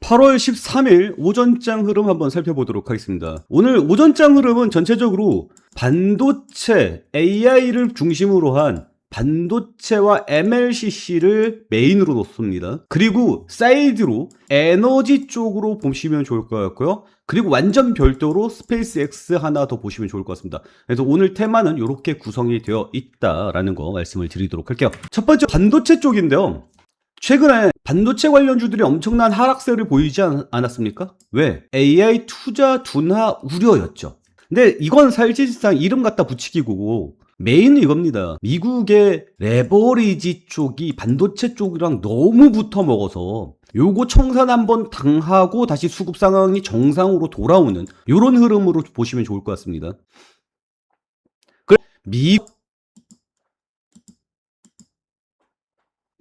8월 13일 오전장 흐름 한번 살펴보도록 하겠습니다. 오늘 오전장 흐름은 전체적으로 반도체, AI를 중심으로 한 반도체와 MLCC를 메인으로 놓습니다. 그리고 사이드로 에너지 쪽으로 보시면 좋을 것 같고요. 그리고 완전 별도로 스페이스X 하나 더 보시면 좋을 것 같습니다. 그래서 오늘 테마는 이렇게 구성이 되어 있다라는 거 말씀을 드리도록 할게요. 첫 번째 반도체 쪽인데요. 최근에 반도체 관련주들이 엄청난 하락세를 보이지 않았습니까? 왜? AI 투자 둔화 우려였죠. 근데 이건 사실상 이름 갖다 붙이기고 메인은 이겁니다. 미국의 레버리지 쪽이 반도체 쪽이랑 너무 붙어 먹어서 요거 청산 한번 당하고 다시 수급 상황이 정상으로 돌아오는 요런 흐름으로 보시면 좋을 것 같습니다.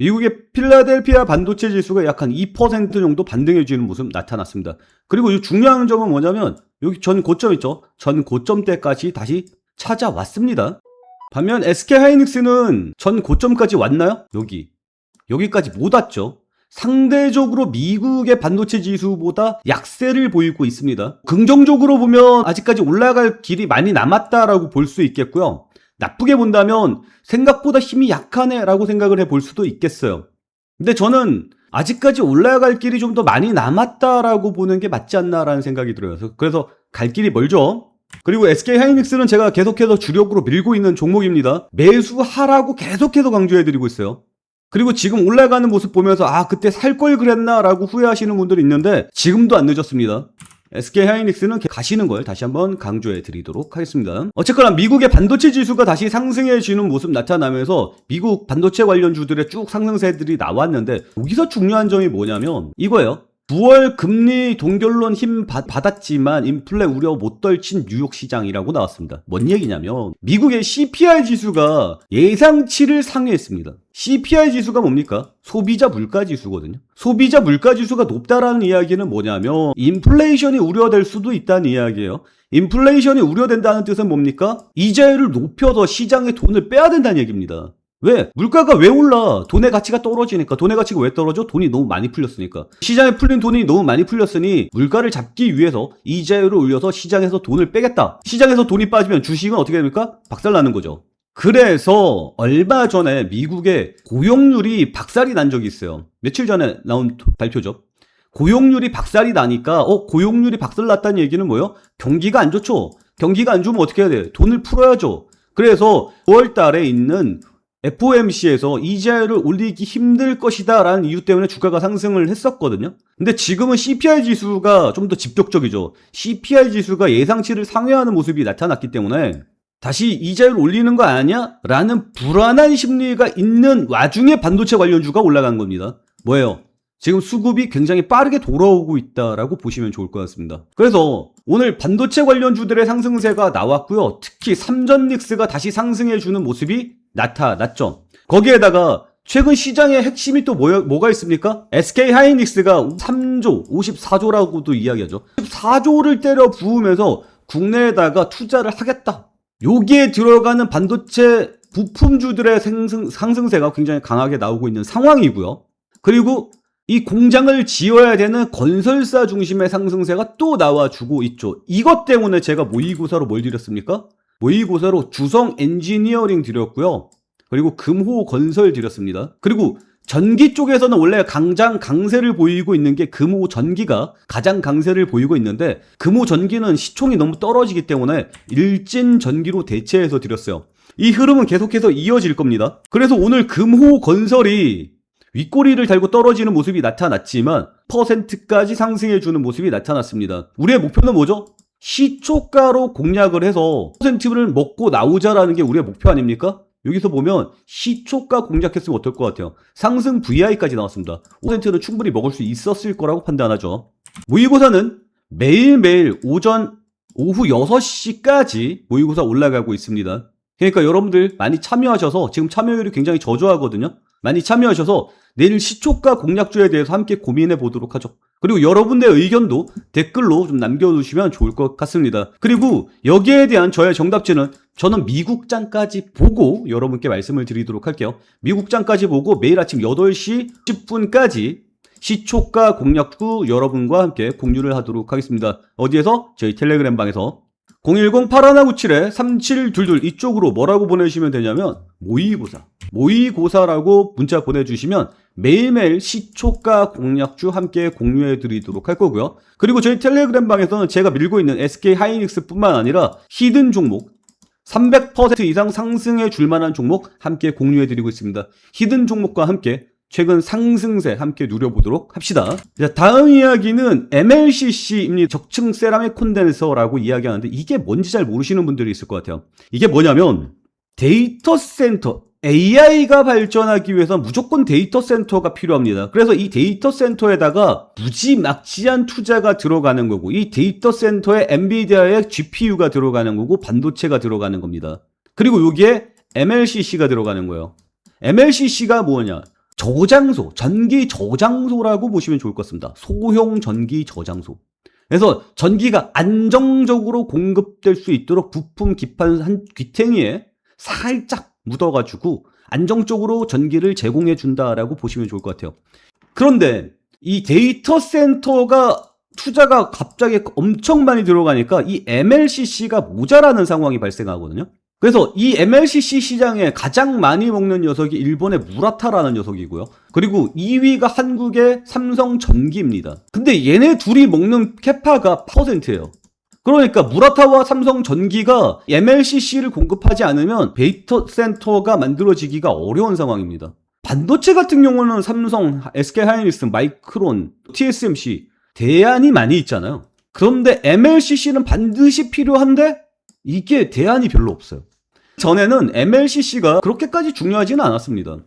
미국의 필라델피아 반도체 지수가 약 한 2% 정도 반등해주는 모습 나타났습니다. 그리고 이 중요한 점은 뭐냐면 여기 전 고점 있죠? 전 고점대까지 다시 찾아왔습니다. 반면 SK하이닉스는 전 고점까지 왔나요? 여기까지 못 왔죠. 상대적으로 미국의 반도체 지수보다 약세를 보이고 있습니다. 긍정적으로 보면 아직까지 올라갈 길이 많이 남았다라고 볼 수 있겠고요. 나쁘게 본다면 생각보다 힘이 약하네 라고 생각을 해볼 수도 있겠어요. 근데 저는 아직까지 올라갈 길이 좀 더 많이 남았다라고 보는 게 맞지 않나라는 생각이 들어요. 그래서 갈 길이 멀죠. 그리고 SK하이닉스는 제가 계속해서 주력으로 밀고 있는 종목입니다. 매수하라고 계속해서 강조해드리고 있어요. 그리고 지금 올라가는 모습 보면서 그때 살 걸 그랬나 라고 후회하시는 분들이 있는데 지금도 안 늦었습니다. SK하이닉스는 가시는 걸 다시 한번 강조해 드리도록 하겠습니다. 어쨌거나 미국의 반도체 지수가 다시 상승해지는 모습 나타나면서 미국 반도체 관련주들의 쭉 상승세들이 나왔는데 여기서 중요한 점이 뭐냐면 이거예요. 9월 금리 동결론 힘 받았지만 인플레 우려 못 떨친 뉴욕 시장이라고 나왔습니다. 뭔 얘기냐면 미국의 CPI 지수가 예상치를 상회했습니다. CPI 지수가 뭡니까? 소비자 물가 지수거든요. 소비자 물가 지수가 높다라는 이야기는 뭐냐면 인플레이션이 우려될 수도 있다는 이야기예요. 인플레이션이 우려된다는 뜻은 뭡니까? 이자율을 높여서 시장에 돈을 빼야 된다는 얘기입니다. 왜? 물가가 왜 올라? 돈의 가치가 떨어지니까. 돈의 가치가 왜 떨어져? 돈이 너무 많이 풀렸으니까. 시장에 풀린 돈이 너무 많이 풀렸으니 물가를 잡기 위해서 이자율을 올려서 시장에서 돈을 빼겠다. 시장에서 돈이 빠지면 주식은 어떻게 됩니까? 박살나는 거죠. 그래서 얼마 전에 미국의 고용률이 박살이 난 적이 있어요. 며칠 전에 나온 발표죠. 고용률이 박살이 나니까 고용률이 박살났다는 얘기는 뭐예요? 경기가 안 좋죠. 경기가 안 좋으면 어떻게 해야 돼? 돈을 풀어야죠. 그래서 5월 달에 있는 FOMC에서 이자율을 올리기 힘들 것이다 라는 이유 때문에 주가가 상승을 했었거든요. 근데 지금은 CPI 지수가 좀 더 직접적이죠. CPI 지수가 예상치를 상회하는 모습이 나타났기 때문에 다시 이자율 올리는 거 아니야? 라는 불안한 심리가 있는 와중에 반도체 관련주가 올라간 겁니다. 뭐예요? 지금 수급이 굉장히 빠르게 돌아오고 있다라고 보시면 좋을 것 같습니다. 그래서 오늘 반도체 관련주들의 상승세가 나왔고요. 특히 삼전닉스가 다시 상승해주는 모습이 나타났죠. 거기에다가 최근 시장의 핵심이 또 뭐가 있습니까? SK하이닉스가 3조, 54조라고도 이야기하죠. 54조를 때려 부으면서 국내에다가 투자를 하겠다. 여기에 들어가는 반도체 부품주들의 상승세가 굉장히 강하게 나오고 있는 상황이고요. 그리고 이 공장을 지어야 되는 건설사 중심의 상승세가 또 나와주고 있죠. 이것 때문에 제가 모의고사로 뭘 드렸습니까? 모의고사로 주성 엔지니어링 드렸고요. 그리고 금호 건설 드렸습니다. 그리고 전기 쪽에서는 원래 강세를 보이고 있는 게 금호 전기가 가장 강세를 보이고 있는데 금호 전기는 시총이 너무 떨어지기 때문에 일진 전기로 대체해서 드렸어요. 이 흐름은 계속해서 이어질 겁니다. 그래서 오늘 금호 건설이 윗꼬리를 달고 떨어지는 모습이 나타났지만 %까지 상승해주는 모습이 나타났습니다. 우리의 목표는 뭐죠? 시초가로 공략을 해서 %를 먹고 나오자라는 게 우리의 목표 아닙니까? 여기서 보면 시초가 공략했으면 어떨 것 같아요? 상승 VI까지 나왔습니다. 5%는 충분히 먹을 수 있었을 거라고 판단하죠. 모의고사는 매일매일 오후 6시까지 모의고사 올라가고 있습니다. 그러니까 여러분들 많이 참여하셔서 지금 참여율이 굉장히 저조하거든요. 많이 참여하셔서 내일 시초가 공략주에 대해서 함께 고민해 보도록 하죠. 그리고 여러분의 의견도 댓글로 좀 남겨주시면 좋을 것 같습니다. 그리고 여기에 대한 저의 정답지는 저는 미국장까지 보고 여러분께 말씀을 드리도록 할게요. 미국장까지 보고 매일 아침 8시 10분까지 시초가 공략주 여러분과 함께 공유를 하도록 하겠습니다. 어디에서? 저희 텔레그램 방에서 010-8197-3722 이쪽으로 뭐라고 보내주시면 되냐면 모의고사라고 문자 보내주시면 매일매일 시초가 공략주 함께 공유해 드리도록 할 거고요. 그리고 저희 텔레그램 방에서는 제가 밀고 있는 SK 하이닉스 뿐만 아니라 히든 종목 300% 이상 상승해 줄 만한 종목 함께 공유해 드리고 있습니다. 히든 종목과 함께 최근 상승세 함께 누려보도록 합시다. 자, 다음 이야기는 MLCC입니다. 적층 세라믹 콘덴서라고 이야기하는데 이게 뭔지 잘 모르시는 분들이 있을 것 같아요. 이게 뭐냐면 데이터 센터, AI가 발전하기 위해서 무조건 데이터 센터가 필요합니다. 그래서 이 데이터 센터에다가 무지막지한 투자가 들어가는 거고 이 데이터 센터에 엔비디아의 GPU가 들어가는 거고 반도체가 들어가는 겁니다. 그리고 여기에 MLCC가 들어가는 거예요. MLCC가 뭐냐? 저장소, 전기 저장소라고 보시면 좋을 것 같습니다. 소형 전기 저장소. 그래서 전기가 안정적으로 공급될 수 있도록 부품 기판 한 귀탱이에 살짝 묻어가지고 안정적으로 전기를 제공해 준다라고 보시면 좋을 것 같아요. 그런데 이 데이터 센터가 투자가 갑자기 엄청 많이 들어가니까 이 MLCC가 모자라는 상황이 발생하거든요. 그래서 이 MLCC 시장에 가장 많이 먹는 녀석이 일본의 무라타라는 녀석이고요. 그리고 2위가 한국의 삼성전기입니다. 근데 얘네 둘이 먹는 캐파가 %예요. 그러니까 무라타와 삼성전기가 MLCC를 공급하지 않으면 데이터 센터가 만들어지기가 어려운 상황입니다. 반도체 같은 경우는 삼성, SK하이닉스, 마이크론, TSMC 대안이 많이 있잖아요. 그런데 MLCC는 반드시 필요한데 이게 대안이 별로 없어요. 전에는 MLCC가 그렇게까지 중요하지는 않았습니다.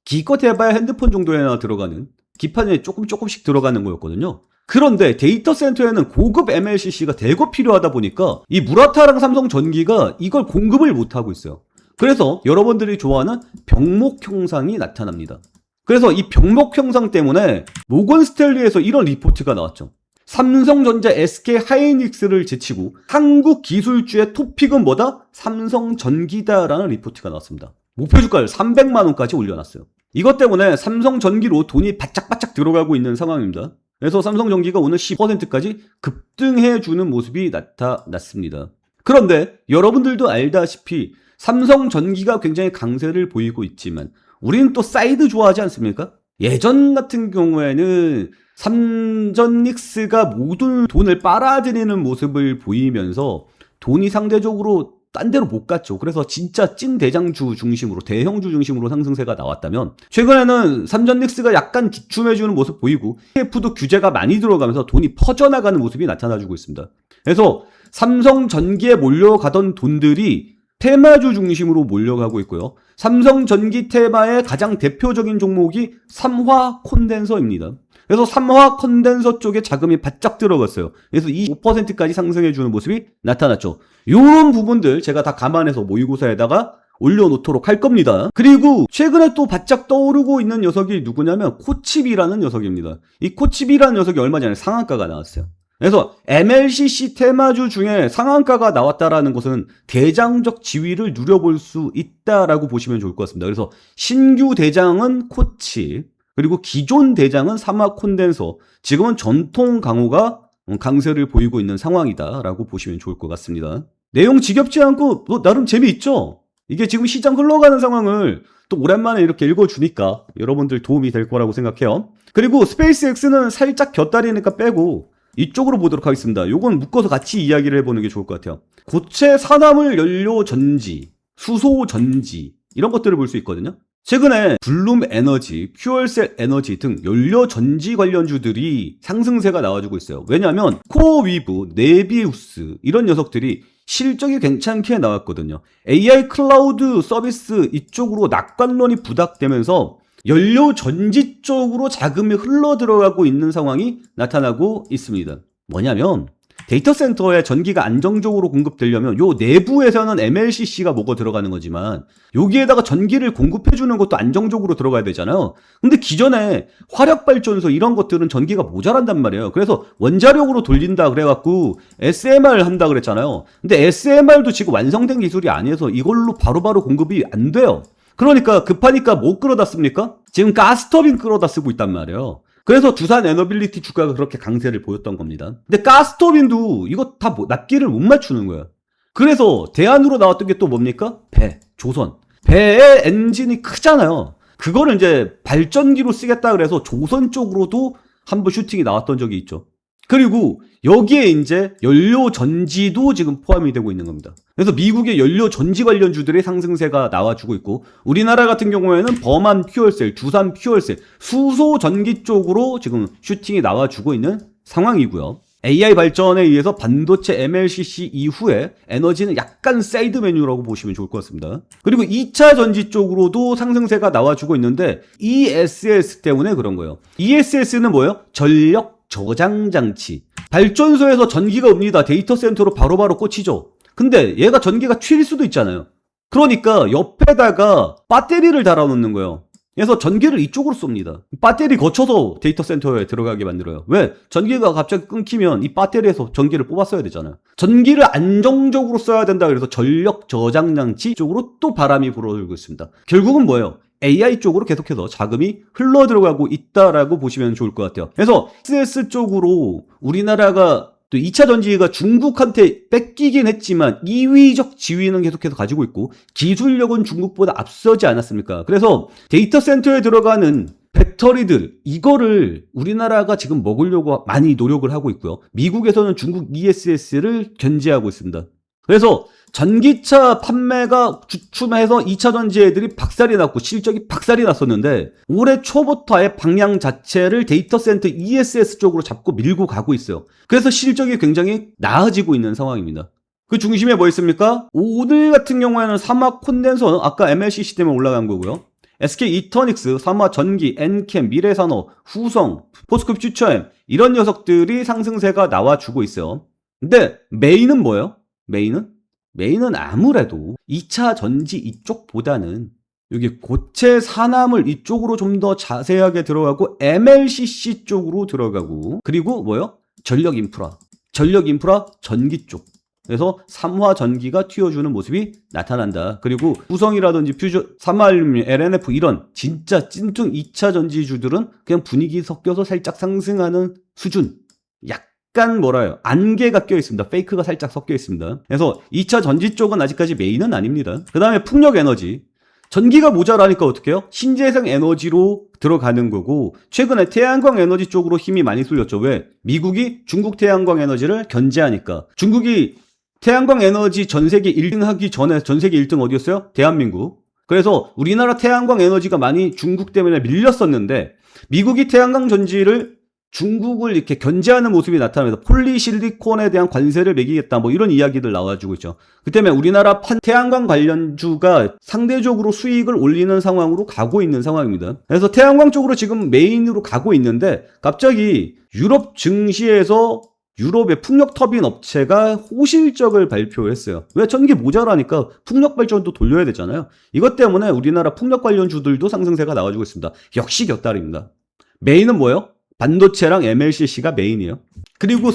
기껏 해봐야 핸드폰 정도에나 들어가는, 기판에 조금씩 들어가는 거였거든요. 그런데 데이터 센터에는 고급 MLCC가 대거 필요하다 보니까 이 무라타랑 삼성전기가 이걸 공급을 못하고 있어요. 그래서 여러분들이 좋아하는 병목 형상이 나타납니다. 그래서 이 병목 형상 때문에 모건 스탠리에서 이런 리포트가 나왔죠. 삼성전자, SK하이닉스를 제치고 한국 기술주의 톱픽은 뭐다? 삼성전기다라는 리포트가 나왔습니다. 목표 주가를 300만 원까지 올려놨어요. 이것 때문에 삼성전기로 돈이 바짝바짝 들어가고 있는 상황입니다. 그래서 삼성전기가 오늘 10%까지 급등해주는 모습이 나타났습니다. 그런데 여러분들도 알다시피 삼성전기가 굉장히 강세를 보이고 있지만 우리는 또 사이드 좋아하지 않습니까? 예전 같은 경우에는 삼전닉스가 모든 돈을 빨아들이는 모습을 보이면서 돈이 상대적으로 딴 데로 못 갔죠. 그래서 진짜 찐 대장주 중심으로, 대형주 중심으로 상승세가 나왔다면 최근에는 삼전닉스가 약간 주춤해주는 모습 보이고 TF도 규제가 많이 들어가면서 돈이 퍼져나가는 모습이 나타나주고 있습니다. 그래서 삼성전기에 몰려가던 돈들이 테마주 중심으로 몰려가고 있고요. 삼성전기 테마의 가장 대표적인 종목이 삼화 콘덴서입니다. 그래서 삼화 콘덴서 쪽에 자금이 바짝 들어갔어요. 그래서 25%까지 상승해주는 모습이 나타났죠. 이런 부분들 제가 다 감안해서 모의고사에다가 올려놓도록 할 겁니다. 그리고 최근에 또 바짝 떠오르고 있는 녀석이 누구냐면 코칩이라는 녀석입니다. 이 코칩이라는 녀석이 얼마 전에 상한가가 나왔어요. 그래서 MLCC 테마주 중에 상한가가 나왔다라는 것은 대장적 지위를 누려볼 수 있다라고 보시면 좋을 것 같습니다. 그래서 신규 대장은 코칩, 그리고 기존 대장은 삼화 콘덴서, 지금은 전통 강호가 강세를 보이고 있는 상황이다라고 보시면 좋을 것 같습니다. 내용 지겹지 않고 나름 재미있죠? 이게 지금 시장 흘러가는 상황을 또 오랜만에 이렇게 읽어주니까 여러분들 도움이 될 거라고 생각해요. 그리고 스페이스X는 살짝 곁다리니까 빼고 이쪽으로 보도록 하겠습니다. 요건 묶어서 같이 이야기를 해보는 게 좋을 것 같아요. 고체 산화물 연료 전지, 수소 전지 이런 것들을 볼 수 있거든요. 최근에 블룸 에너지, 퓨얼셀 에너지 등 연료 전지 관련주들이 상승세가 나와주고 있어요. 왜냐하면 코어위브, 네비우스 이런 녀석들이 실적이 괜찮게 나왔거든요. AI 클라우드 서비스 이쪽으로 낙관론이 부각되면서 연료 전지 쪽으로 자금이 흘러 들어가고 있는 상황이 나타나고 있습니다. 뭐냐면 데이터 센터에 전기가 안정적으로 공급되려면 요 내부에서는 MLCC가 먹어 들어가는 거지만 여기에다가 전기를 공급해주는 것도 안정적으로 들어가야 되잖아요. 근데 기존에 화력발전소 이런 것들은 전기가 모자란단 말이에요. 그래서 원자력으로 돌린다 그래갖고 SMR 한다 그랬잖아요. 근데 SMR도 지금 완성된 기술이 아니어서 이걸로 바로바로 공급이 안 돼요. 그러니까 급하니까 뭐 끌어다 씁니까? 지금 가스터빈 끌어다 쓰고 있단 말이에요. 그래서 두산 에너빌리티 주가가 그렇게 강세를 보였던 겁니다. 근데 가스터빈도 이거 다 납기를 못 맞추는 거야. 그래서 대안으로 나왔던 게 또 뭡니까? 배, 조선. 배의 엔진이 크잖아요. 그거를 이제 발전기로 쓰겠다 그래서 조선 쪽으로도 한번 슈팅이 나왔던 적이 있죠. 그리고 여기에 이제 연료 전지도 지금 포함이 되고 있는 겁니다. 그래서 미국의 연료 전지 관련주들의 상승세가 나와주고 있고, 우리나라 같은 경우에는 범한 퓨얼셀, 두산 퓨얼셀, 수소 전기 쪽으로 지금 슈팅이 나와주고 있는 상황이고요. AI 발전에 의해서 반도체 MLCC 이후에 에너지는 약간 사이드 메뉴라고 보시면 좋을 것 같습니다. 그리고 2차 전지 쪽으로도 상승세가 나와주고 있는데 ESS 때문에 그런 거예요. ESS는 뭐예요? 전력 저장 장치. 발전소에서 전기가 옵니다. 데이터 센터로 바로바로 꽂히죠. 근데 얘가 전기가 튈 수도 있잖아요. 그러니까 옆에다가 배터리를 달아놓는 거예요. 그래서 전기를 이쪽으로 쏩니다. 배터리 거쳐서 데이터 센터에 들어가게 만들어요. 왜? 전기가 갑자기 끊기면 이 배터리에서 전기를 뽑았어야 되잖아요. 전기를 안정적으로 써야 된다 그래서 전력 저장 장치 쪽으로 또 바람이 불어들고 있습니다. 결국은 뭐예요? AI 쪽으로 계속해서 자금이 흘러 들어가고 있다라고 보시면 좋을 것 같아요. 그래서 CS 쪽으로 우리나라가 또 2차 전지가 중국한테 뺏기긴 했지만 2위적 지위는 계속해서 가지고 있고 기술력은 중국보다 앞서지 않았습니까? 그래서 데이터 센터에 들어가는 배터리들, 이거를 우리나라가 지금 먹으려고 많이 노력을 하고 있고요. 미국에서는 중국 ESS를 견제하고 있습니다. 그래서 전기차 판매가 주춤해서 2차 전지 애들이 박살이 났고 실적이 박살이 났었는데 올해 초부터 아예 방향 자체를 데이터 센터 ESS 쪽으로 잡고 밀고 가고 있어요. 그래서 실적이 굉장히 나아지고 있는 상황입니다. 그 중심에 뭐 있습니까? 오늘 같은 경우에는 삼화 콘덴서, 아까 MLCC 때문에 올라간 거고요. SK 이터닉스, 삼화 전기, 엔캠, 미래산업, 후성, 포스코 퓨처엠, 이런 녀석들이 상승세가 나와주고 있어요. 근데 메인은 뭐예요? 메인은 아무래도 2차 전지 이쪽보다는 여기 고체 산화물 이쪽으로 좀 더 자세하게 들어가고 MLCC 쪽으로 들어가고, 그리고 뭐요? 전력 인프라 전기 쪽. 그래서 삼화 전기가 튀어주는 모습이 나타난다. 그리고 후성이라든지 퓨전, 삼화알루미늄, LNF 이런 진짜 찐퉁 2차 전지주들은 그냥 분위기 섞여서 살짝 상승하는 수준. 약간 뭐라요? 안개가 껴 있습니다. 페이크가 살짝 섞여 있습니다. 그래서 2차 전지 쪽은 아직까지 메인은 아닙니다. 그 다음에 풍력 에너지. 전기가 모자라니까 어떻게 해요? 신재생 에너지로 들어가는 거고, 최근에 태양광 에너지 쪽으로 힘이 많이 쏠렸죠. 왜? 미국이 중국 태양광 에너지를 견제하니까. 중국이 태양광 에너지 전 세계 1등 하기 전에 전 세계 1등 어디였어요? 대한민국. 그래서 우리나라 태양광 에너지가 많이 중국 때문에 밀렸었는데 미국이 태양광 전지를 중국을 이렇게 견제하는 모습이 나타나면서 폴리실리콘에 대한 관세를 매기겠다 뭐 이런 이야기들 나와주고 있죠. 그 때문에 우리나라 태양광 관련주가 상대적으로 수익을 올리는 상황으로 가고 있는 상황입니다. 그래서 태양광 쪽으로 지금 메인으로 가고 있는데 갑자기 유럽 증시에서 유럽의 풍력 터빈 업체가 호실적을 발표했어요. 왜? 전기 모자라니까 풍력 발전도 돌려야 되잖아요. 이것 때문에 우리나라 풍력 관련주들도 상승세가 나와주고 있습니다. 역시 곁다리입니다. 메인은 뭐예요? 반도체랑 MLCC가 메인이에요. 그리고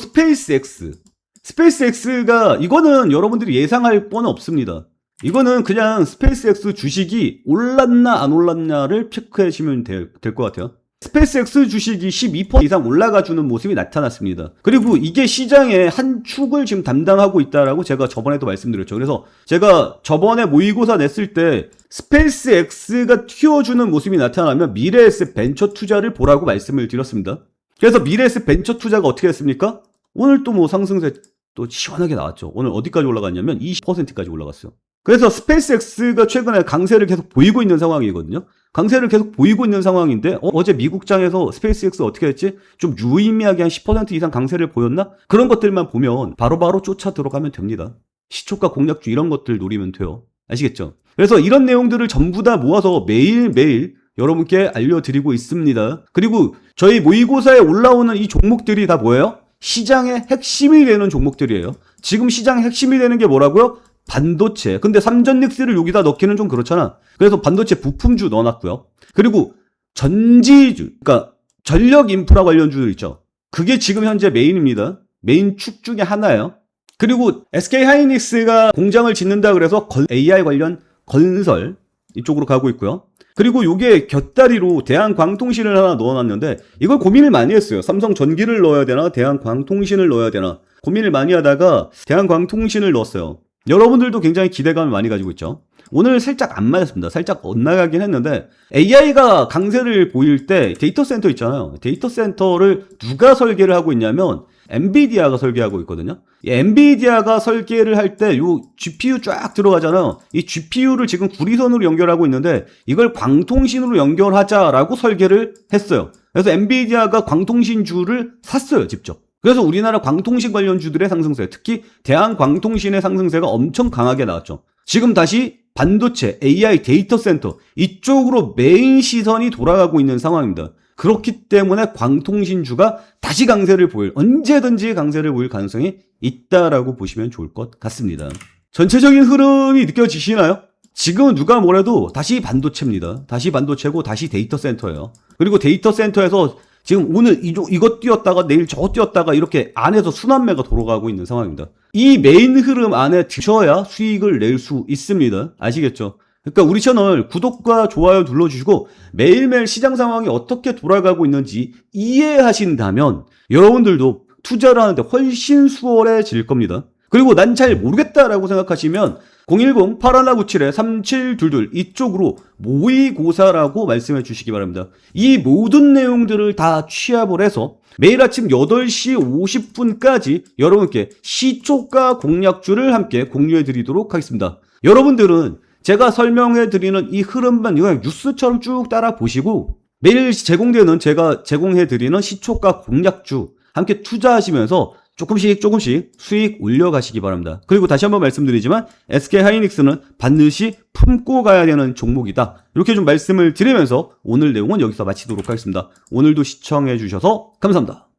스페이스X가 이거는 여러분들이 예상할 뻔은 없습니다. 이거는 그냥 스페이스X 주식이 올랐나 안 올랐냐를 체크하시면 될 것 같아요. 스페이스X 주식이 12% 이상 올라가주는 모습이 나타났습니다. 그리고 이게 시장의 한 축을 지금 담당하고 있다라고 제가 저번에도 말씀드렸죠. 그래서 제가 저번에 모의고사 냈을 때 스페이스X가 튀어주는 모습이 나타나면 미래에셋 벤처 투자를 보라고 말씀을 드렸습니다. 그래서 미래에셋 벤처 투자가 어떻게 했습니까? 오늘 또 뭐 상승세 또 시원하게 나왔죠. 오늘 어디까지 올라갔냐면 20%까지 올라갔어요. 그래서 스페이스X가 최근에 강세를 계속 보이고 있는 상황이거든요. 강세를 계속 보이고 있는 상황인데 어제 미국장에서 스페이스X 어떻게 했지? 좀 유의미하게 한 10% 이상 강세를 보였나? 그런 것들만 보면 바로바로 쫓아 들어가면 됩니다. 시초가 공략주 이런 것들 노리면 돼요. 아시겠죠? 그래서 이런 내용들을 전부 다 모아서 매일매일 여러분께 알려드리고 있습니다. 그리고 저희 모의고사에 올라오는 이 종목들이 다 뭐예요? 시장의 핵심이 되는 종목들이에요. 지금 시장의 핵심이 되는 게 뭐라고요? 반도체. 근데 삼전닉스를 여기다 넣기는 좀 그렇잖아. 그래서 반도체 부품주 넣어놨고요. 그리고 전지주, 그러니까 전력 인프라 관련주들 있죠. 그게 지금 현재 메인입니다. 메인 축 중에 하나예요. 그리고 SK하이닉스가 공장을 짓는다 그래서 AI 관련 건설 이쪽으로 가고 있고요. 그리고 요게 곁다리로 대한광통신을 하나 넣어놨는데 이걸 고민을 많이 했어요. 삼성전기를 넣어야 되나 대한광통신을 넣어야 되나 고민을 많이 하다가 대한광통신을 넣었어요. 여러분들도 굉장히 기대감을 많이 가지고 있죠. 오늘 살짝 안 맞았습니다. 살짝 엇나가긴 했는데 AI가 강세를 보일 때 데이터 센터 있잖아요. 데이터 센터를 누가 설계를 하고 있냐면 엔비디아가 설계하고 있거든요. 엔비디아가 설계를 할 때 요 GPU 쫙 들어가잖아요. 이 GPU를 지금 구리선으로 연결하고 있는데 이걸 광통신으로 연결하자라고 설계를 했어요. 그래서 엔비디아가 광통신주를 샀어요, 직접. 그래서 우리나라 광통신 관련주들의 상승세, 특히 대한광통신의 상승세가 엄청 강하게 나왔죠. 지금 다시 반도체, AI 데이터 센터 이쪽으로 메인 시선이 돌아가고 있는 상황입니다. 그렇기 때문에 광통신주가 다시 강세를 보일, 언제든지 강세를 보일 가능성이 있다라고 보시면 좋을 것 같습니다. 전체적인 흐름이 느껴지시나요? 지금은 누가 뭐래도 다시 반도체입니다. 다시 반도체고 다시 데이터 센터예요. 그리고 데이터 센터에서 지금 오늘 이거 뛰었다가 내일 저거 뛰었다가 이렇게 안에서 순환매가 돌아가고 있는 상황입니다. 이 메인 흐름 안에 드셔야 수익을 낼 수 있습니다. 아시겠죠? 그러니까 우리 채널 구독과 좋아요 눌러주시고 매일매일 시장 상황이 어떻게 돌아가고 있는지 이해하신다면 여러분들도 투자를 하는데 훨씬 수월해질 겁니다. 그리고 난 잘 모르겠다라고 생각하시면 010-8197-3722 이쪽으로 모의고사라고 말씀해 주시기 바랍니다. 이 모든 내용들을 다 취합을 해서 매일 아침 8시 50분까지 여러분께 시초가 공략주를 함께 공유해 드리도록 하겠습니다. 여러분들은 제가 설명해 드리는 이 흐름만 그냥 뉴스처럼 쭉 따라 보시고 매일 제공되는 제가 제공해 드리는 시초가 공략주 함께 투자하시면서 조금씩 수익 올려가시기 바랍니다. 그리고 다시 한번 말씀드리지만 SK하이닉스는 반드시 품고 가야 되는 종목이다. 이렇게 좀 말씀을 드리면서 오늘 내용은 여기서 마치도록 하겠습니다. 오늘도 시청해 주셔서 감사합니다.